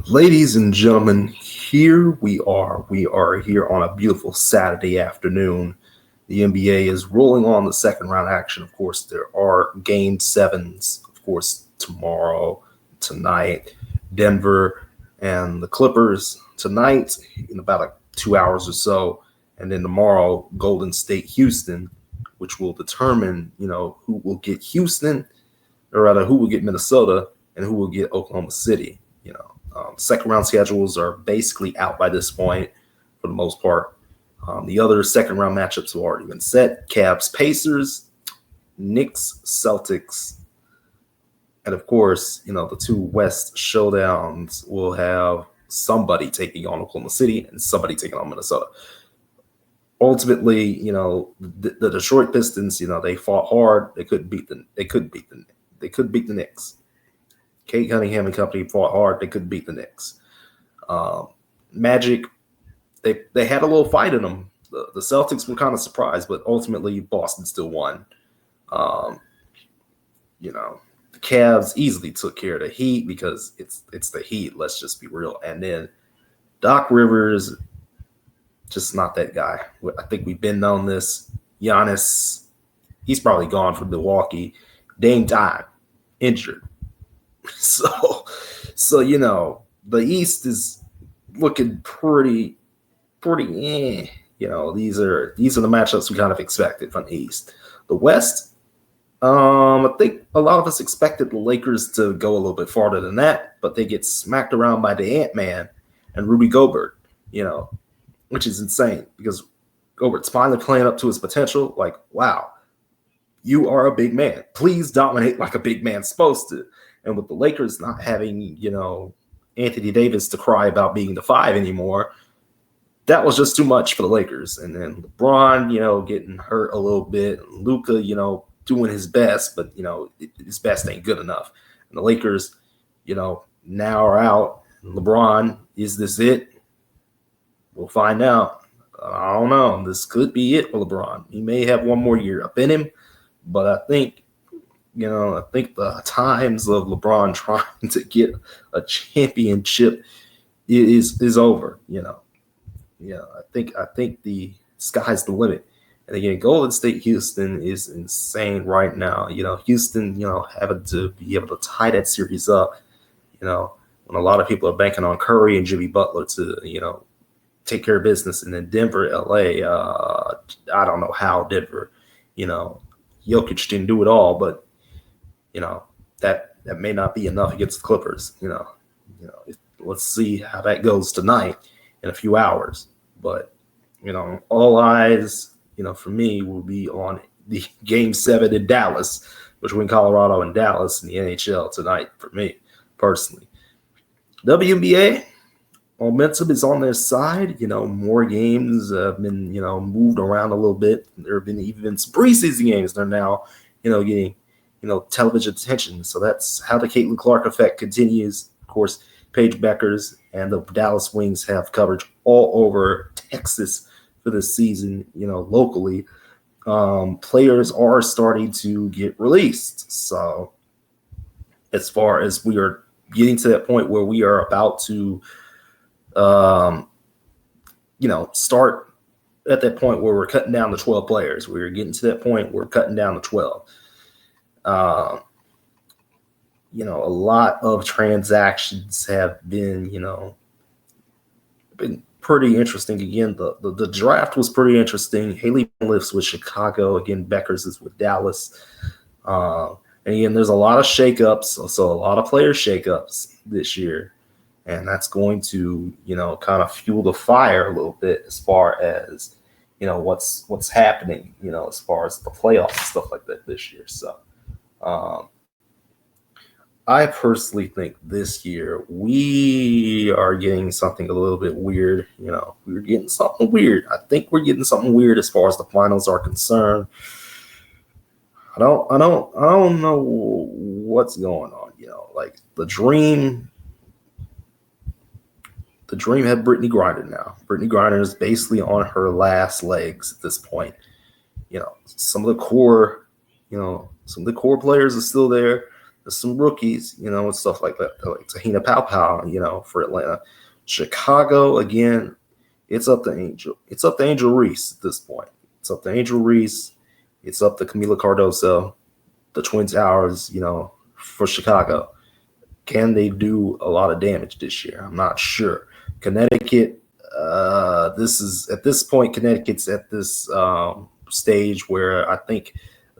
Ladies and gentlemen, here we are. We are here on a beautiful Saturday afternoon. The NBA is rolling on the second round action. Of course, there are game sevens, of course, tomorrow, tonight. Denver and the Clippers tonight in about 2 hours or so. And then tomorrow, Golden State, Houston, which will determine, who will get Houston, or rather, who will get Minnesota and who will get Oklahoma City. Second round schedules are basically out by this point for the most part. The other second round matchups have already been set. Cavs, Pacers, Knicks, Celtics. And of course, the two West showdowns will have somebody taking on Oklahoma City and somebody taking on Minnesota. Ultimately, the Detroit Pistons, they fought hard. They couldn't beat the Knicks. Kate Cunningham and company fought hard. They couldn't beat the Knicks. Magic, they had a little fight in them. The Celtics were kind of surprised, but ultimately Boston still won. The Cavs easily took care of the Heat because it's the Heat. Let's just be real. And then Doc Rivers, just not that guy. I think we've been on this. Giannis, he's probably gone from Milwaukee. Dame time, injured. So the East is looking pretty. These are the matchups we kind of expected from the East. The West, I think a lot of us expected the Lakers to go a little bit farther than that, but they get smacked around by the Ant-Man and Rudy Gobert, which is insane because Gobert's finally playing up to his potential. Like, wow, you are a big man. Please dominate like a big man's supposed to. And with the Lakers not having, Anthony Davis to cry about being the 5 anymore, that was just too much for the Lakers. And then LeBron, getting hurt a little bit. Luka, doing his best, but, his best ain't good enough. And the Lakers, now are out. LeBron, is this it? We'll find out. I don't know. This could be it for LeBron. He may have one more year up in him, but I think the times of LeBron trying to get a championship is over. I think the sky's the limit. And again, Golden State, Houston is insane right now. Houston, having to be able to tie that series up. When a lot of people are banking on Curry and Jimmy Butler to, take care of business, and then Denver, LA. I don't know how Denver, Jokic didn't do it all, but that may not be enough against the Clippers. Let's see how that goes tonight in a few hours. But all eyes, for me, will be on the Game 7 in Dallas, between Colorado and Dallas in the NHL tonight. For me personally, WNBA momentum is on their side. More games have been moved around a little bit. There have been even some preseason games. They're now getting television attention. So that's how the Caitlin Clark effect continues. Of course, Paige Beckers and the Dallas Wings have coverage all over Texas for this season, locally. Players are starting to get released. So as far as we are getting to that point where we are about to, start at that point where we're cutting down to 12 players. We're getting to that point where we're cutting down to 12. A lot of transactions have been, been pretty interesting. Again, the draft was pretty interesting. Haley lives with Chicago. Again, Beckers is with Dallas. And again, there's a lot of shakeups, so a lot of player shakeups this year. And that's going to, kind of fuel the fire a little bit as far as, what's happening, as far as the playoffs and stuff like that this year. So, I personally think this year we are getting something a little bit weird. We're getting something weird. I think we're getting something weird as far as the finals are concerned. I don't know what's going on. Like the Dream had Brittany Griner now. Brittany Griner is basically on her last legs at this point. Some of the core players are still there. There's some rookies, and stuff like that, like Tahina Pow, for Atlanta. Chicago, again, it's up to Angel. It's up to Angel Reese at this point. It's up to Angel Reese. It's up to Camila Cardoso, the Twin Towers, for Chicago. Can they do a lot of damage this year? I'm not sure. Connecticut, this is at this point, Connecticut's at this stage where I think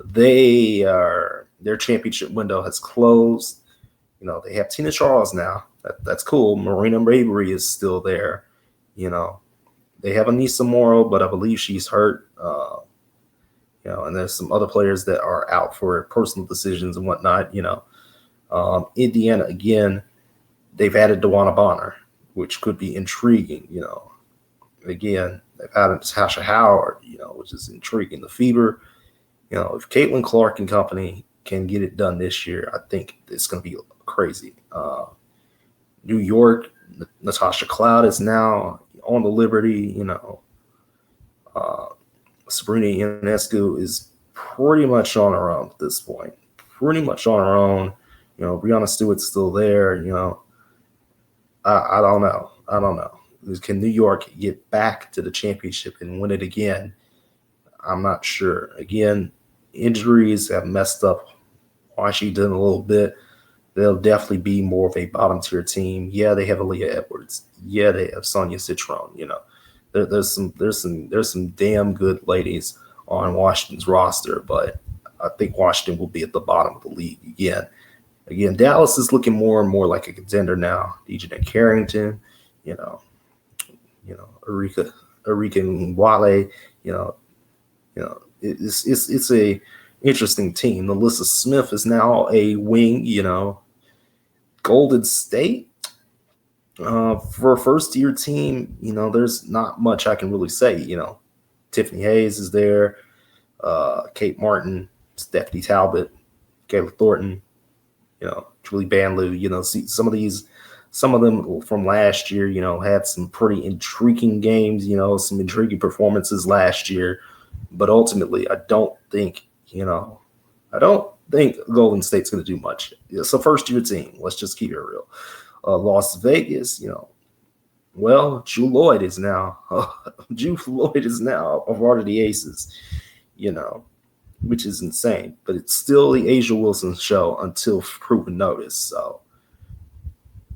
their championship window has closed. They have Tina Charles now. That's cool. Marina Bravery is still there. They have Anissa Morrow, but I believe she's hurt. And there's some other players that are out for personal decisions and whatnot. Indiana, again, they've added DeWanna Bonner, which could be intriguing. Again, they've added Tasha Howard, which is intriguing. The Fever, if Caitlin Clark and company can get it done this year, I think it's going to be crazy. New York, Natasha Cloud is now on the Liberty. Sabrina Ionescu is pretty much on her own at this point. Pretty much on her own. Brianna Stewart's still there. I don't know. Can New York get back to the championship and win it again? I'm not sure. Again, injuries have messed up Washington a little bit. They'll definitely be more of a bottom tier team. Yeah, they have Aaliyah Edwards. Yeah, they have Sonia Citron. There's some damn good ladies on Washington's roster, but I think Washington will be at the bottom of the league again. Again, Dallas is looking more and more like a contender now. DJ Carrington, Erika Nwale, it's a interesting team. Alyssa Smith is now a wing, Golden State, for a first-year team, there's not much I can really say. Tiffany Hayes is there, Kate Martin, Stephanie Talbot, Kayla Thornton, Julie Banlieue. See some of them from last year, had some pretty intriguing games, some intriguing performances last year. But ultimately, I don't think Golden State's going to do much. It's a first-year team. Let's just keep it real. Las Vegas, Drew Lloyd is now a part of the Aces, which is insane. But it's still the Asia Wilson show until proven notice. So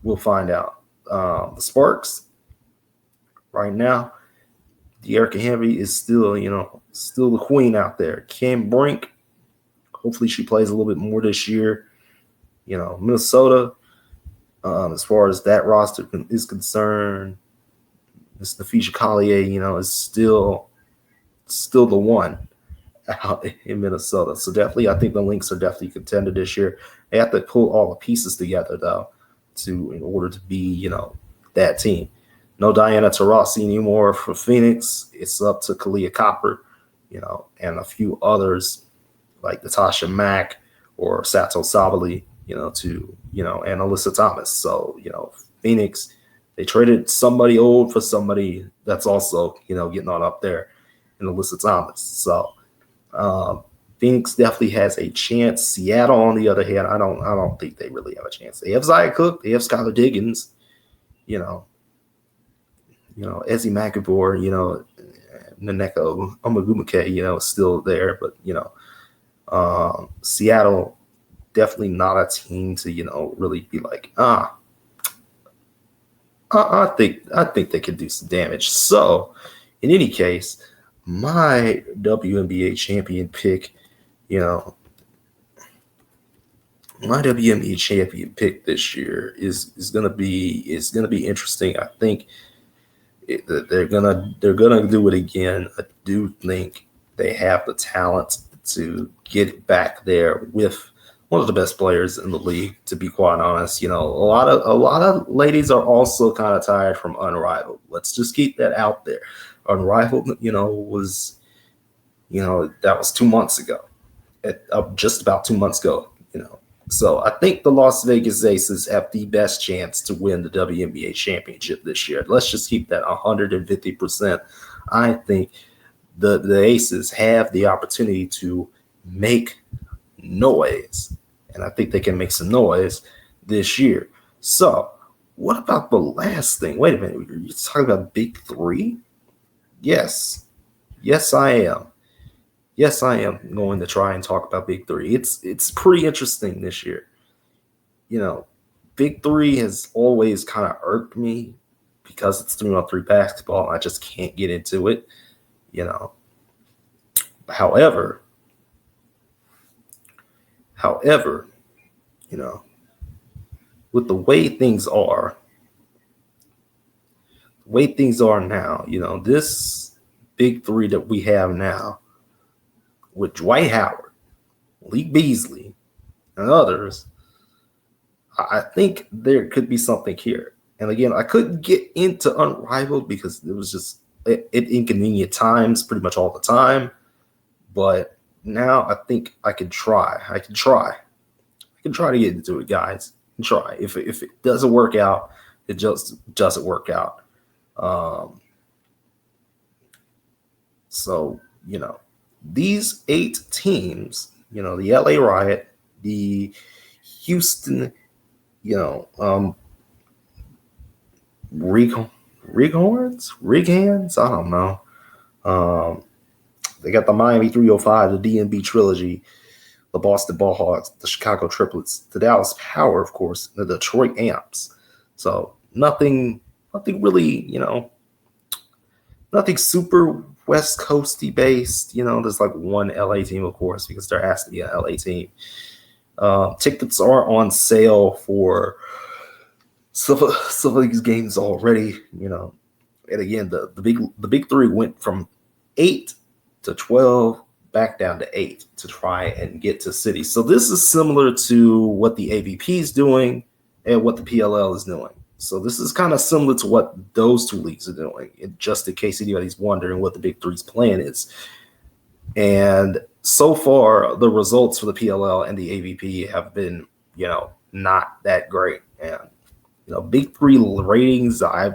we'll find out. The Sparks, right now, De'Erica Henry is still the queen out there. Kim Brink, hopefully she plays a little bit more this year. Minnesota, as far as that roster is concerned, Miss Nafisha Collier, is still the one out in Minnesota. So definitely, I think the Lynx are definitely contender this year. They have to pull all the pieces together, though, in order to be, that team. No Diana Taurasi anymore for Phoenix. It's up to Kalia Copper, and a few others like Natasha Mack or Sato Sabali, and Alyssa Thomas. So, Phoenix, they traded somebody old for somebody that's also, getting on up there in Alyssa Thomas. So, Phoenix definitely has a chance. Seattle, on the other hand, I don't think they really have a chance. They have Zia Cook, they have Skylar Diggins, Ezzy McAvoy, Naneko Omagumake, is still there, but Seattle, definitely not a team to really be like, I think they could do some damage. So, in any case, my WNBA champion pick, my WNBA champion pick this year is gonna be interesting. I think they're gonna do it again. I do think they have the talent to get back there with one of the best players in the league, to be quite honest. A lot of ladies are also kind of tired from Unrivaled. Let's just keep that out there. Unrivaled, was, that was 2 months ago, just about 2 months ago, So I think the Las Vegas Aces have the best chance to win the WNBA championship this year. Let's just keep that 150%. I think the Aces have the opportunity to make noise and I think they can make some noise this year. So, what about the last thing? Wait a minute, you're talking about Big 3? Yes. Yes, I am. Yes, I am going to try and talk about Big 3. It's pretty interesting this year. You know, Big 3 has always kind of irked me because it's 3-on-3 basketball. I just can't get into it, you know. However, you know, with the way things are now, you know, this Big 3 that we have now with Dwight Howard, Lee Beasley, and others, I think there could be something here. And again, I couldn't get into Unrivaled because it was just at inconvenient times pretty much all the time. But now I think I can try. I can try to get into it, guys. Try. If it doesn't work out, it just doesn't work out. So, you know, these 8 teams, you know, the LA Riot, the Houston, you know, Righorns, I don't know. They got the Miami 305, the DNB Trilogy, the Boston Ballhawks, the Chicago Triplets, the Dallas Power, of course, the Detroit Amps. So nothing really, you know, nothing super West Coasty based. You know, there's like one LA team, of course, because there has to be an LA team. Tickets are on sale for some of these games already, you know. And again, the big 3 went from 8 to 12 back down to 8 to try and get to city. So this is similar to what the AVP is doing and what the PLL is doing. So this is kind of similar to what those 2 leagues are doing, just in case anybody's wondering what the Big 3's plan is. And so far, the results for the PLL and the AVP have been, you know, not that great. And, you know, Big 3 ratings, I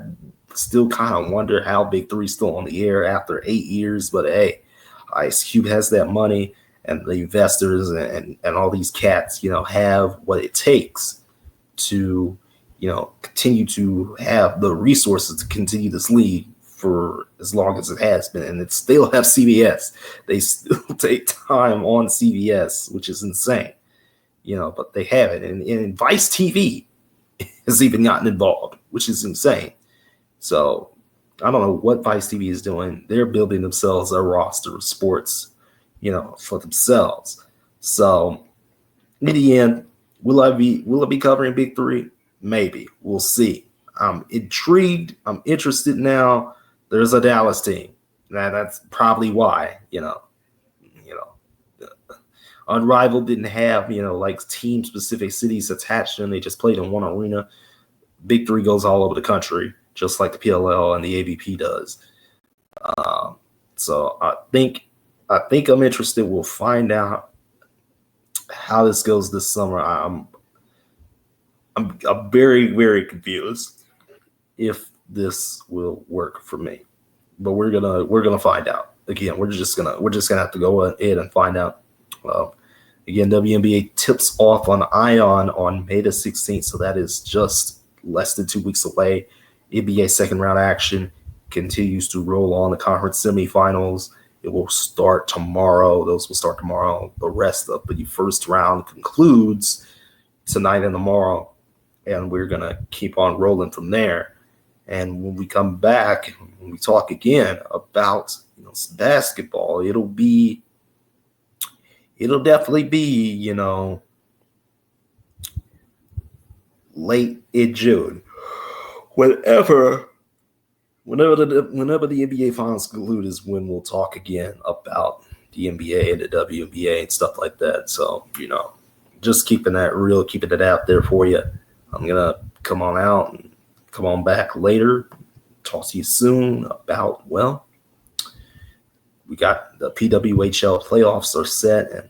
still kind of wonder how Big 3 is still on the air after 8 years. But hey, Ice Cube has that money, and the investors and all these cats, you know, have what it takes to, you know, continue to have the resources to continue this league for as long as it has been. And it still have CBS. They still take time on CBS, which is insane, you know, but they have it. And Vice TV has even gotten involved, which is insane. So I don't know what Vice TV is doing. They're building themselves a roster of sports, you know, for themselves. So in the end, will I be covering Big 3? Maybe. We'll see. I'm intrigued. I'm interested now. There's a Dallas team. That's probably why, you know, Unrivaled didn't have, you know, like team specific cities attached to them. They just played in one arena. Big 3 goes all over the country, just like the PLL and the AVP does. So I think I'm interested. We'll find out how this goes this summer. I'm very, very confused if this will work for me, but we're gonna find out. Again, we're just gonna have to go ahead and find out. Again, WNBA tips off on Ion on May the 16th, so that is just less than 2 weeks away. NBA second round action continues to roll on. The conference semifinals, it will start tomorrow. Those will start tomorrow. The rest of the first round concludes tonight and tomorrow, and we're gonna keep on rolling from there. And when we come back, when we talk again about, you know, basketball, it'll definitely be, you know, late in June. Whenever the NBA finals conclude is when we'll talk again about the NBA and the WNBA and stuff like that. So, you know, just keeping that real, keeping it out there for you. I'm gonna come on out and come on back later. Talk to you soon about, well, we got the PWHL playoffs are set, and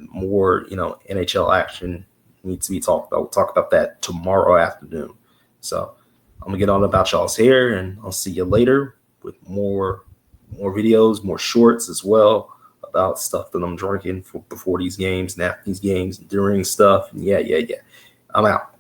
more, you know, NHL action needs to be talked about. We'll talk about that tomorrow afternoon. So I'm gonna get on about y'all's hair, and I'll see you later with more videos, more shorts as well about stuff that I'm drinking before these games and after these games and during stuff. And yeah. I'm out.